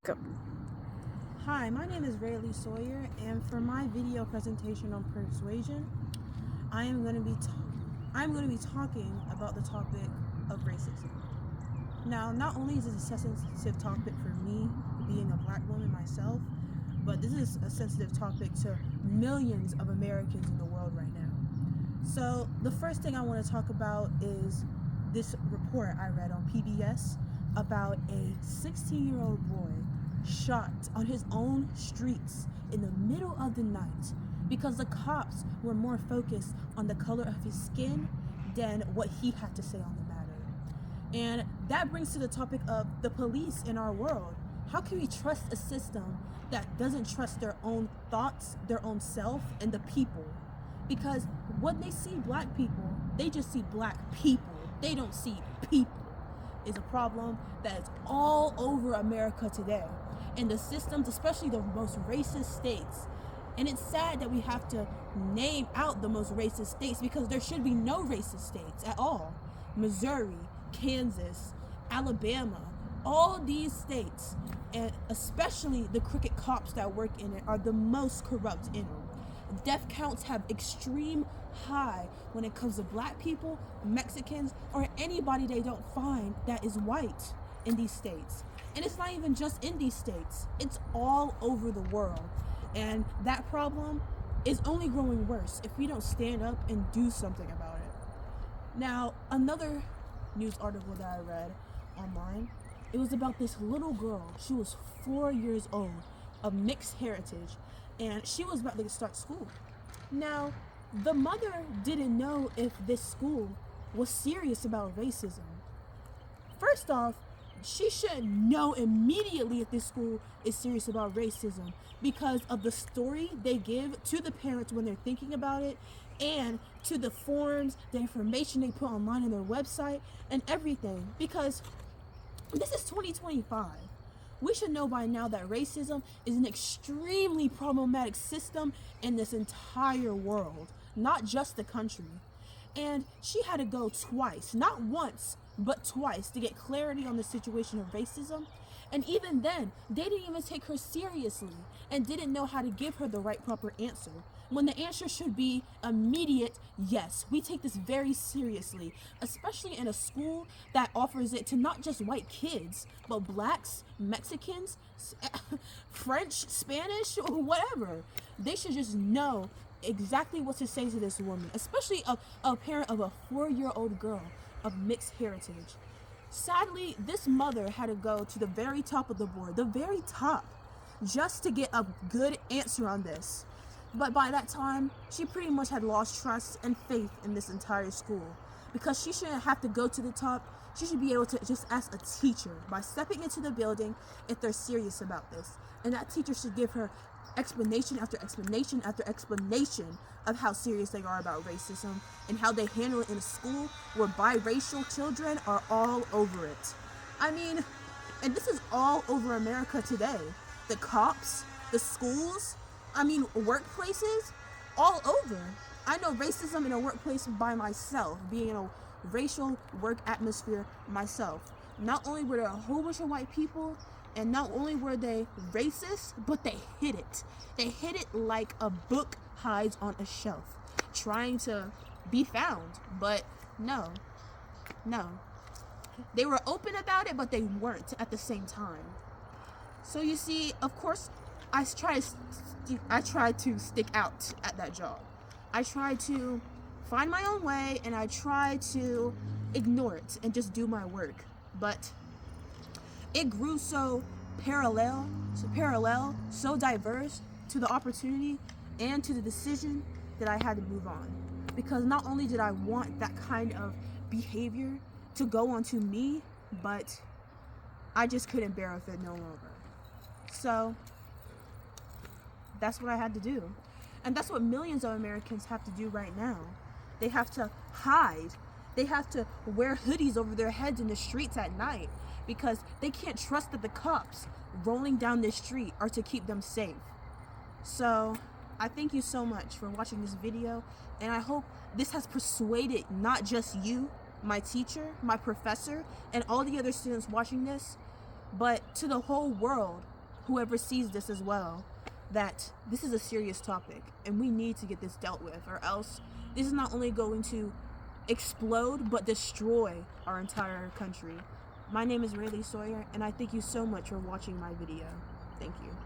Go. Hi, my name is Rayle Sawyer, and for my video presentation on persuasion, I'm going to be talking about the topic of racism. Now, not only is this a sensitive topic for me, being a black woman myself, but this is a sensitive topic to millions of Americans in the world right now. So, the first thing I want to talk about is this report I read on PBS about a 16-year-old boy shot on his own streets in the middle of the night because the cops were more focused on the color of his skin than what he had to say on the matter. And that brings to the topic of the police in our world. How can we trust a system that doesn't trust their own thoughts, their own self, and the people? Because when they see black people, they just see black people. They don't see people. Is a problem that is all over America today. And the systems, especially the most racist states. And it's sad that we have to name out the most racist states because there should be no racist states at all. Missouri, Kansas, Alabama, all these states, and especially the crooked cops that work in it, are the most corrupt in it. Death counts have extreme high when it comes to black people, Mexicans, or anybody they don't find that is white in these states. And it's not even just in these states, it's all over the world. And that problem is only growing worse if we don't stand up and do something about it. Now, another news article that I read online, it was about this little girl. She was 4 years old, of mixed heritage, and she was about to start school. Now, the mother didn't know if this school was serious about racism. First off, she should know immediately if this school is serious about racism because of the story they give to the parents when they're thinking about it, and to the forms, the information they put online on their website, and everything. Because this is 2025. We should know by now that racism is an extremely problematic system in this entire world, not just the country. And she had to go twice, not once, but twice, to get clarity on the situation of racism. And even then, they didn't even take her seriously and didn't know how to give her the right proper answer. When the answer should be immediate, yes, we take this very seriously, especially in a school that offers it to not just white kids, but blacks, Mexicans, French, Spanish, whatever. They should just know exactly what to say to this woman, especially a parent of a 4-year-old girl of mixed heritage. Sadly, this mother had to go to the very top of the board, the very top, just to get a good answer on this. But by that time, she pretty much had lost trust and faith in this entire school. Because she shouldn't have to go to the top, she should be able to just ask a teacher by stepping into the building if they're serious about this. And that teacher should give her explanation after explanation after explanation of how serious they are about racism and how they handle it in a school where biracial children are all over it. I mean, and this is all over America today. The cops, the schools, workplaces, all over. I know racism in a workplace by myself, being in a racial work atmosphere myself. Not only were there a whole bunch of white people, and not only were they racist, but they hid it. They hid it like a book hides on a shelf, trying to be found. But no. They were open about it, but they weren't at the same time. So you see, of course, I tried to stick out at that job. I tried to find my own way, and I tried to ignore it and just do my work. But it grew so parallel, so diverse to the opportunity and to the decision that I had to move on. Because not only did I want that kind of behavior to go onto me, but I just couldn't bear with it no longer. So that's what I had to do. And that's what millions of Americans have to do right now. They have to hide. They have to wear hoodies over their heads in the streets at night because they can't trust that the cops rolling down the street are to keep them safe. So I thank you so much for watching this video, and I hope this has persuaded not just you, my teacher, my professor, and all the other students watching this, but to the whole world whoever sees this as well, that this is a serious topic and we need to get this dealt with, or else this is not only going to explode but destroy our entire country. My name is Rayle Sawyer, and I thank you so much for watching my video. Thank you.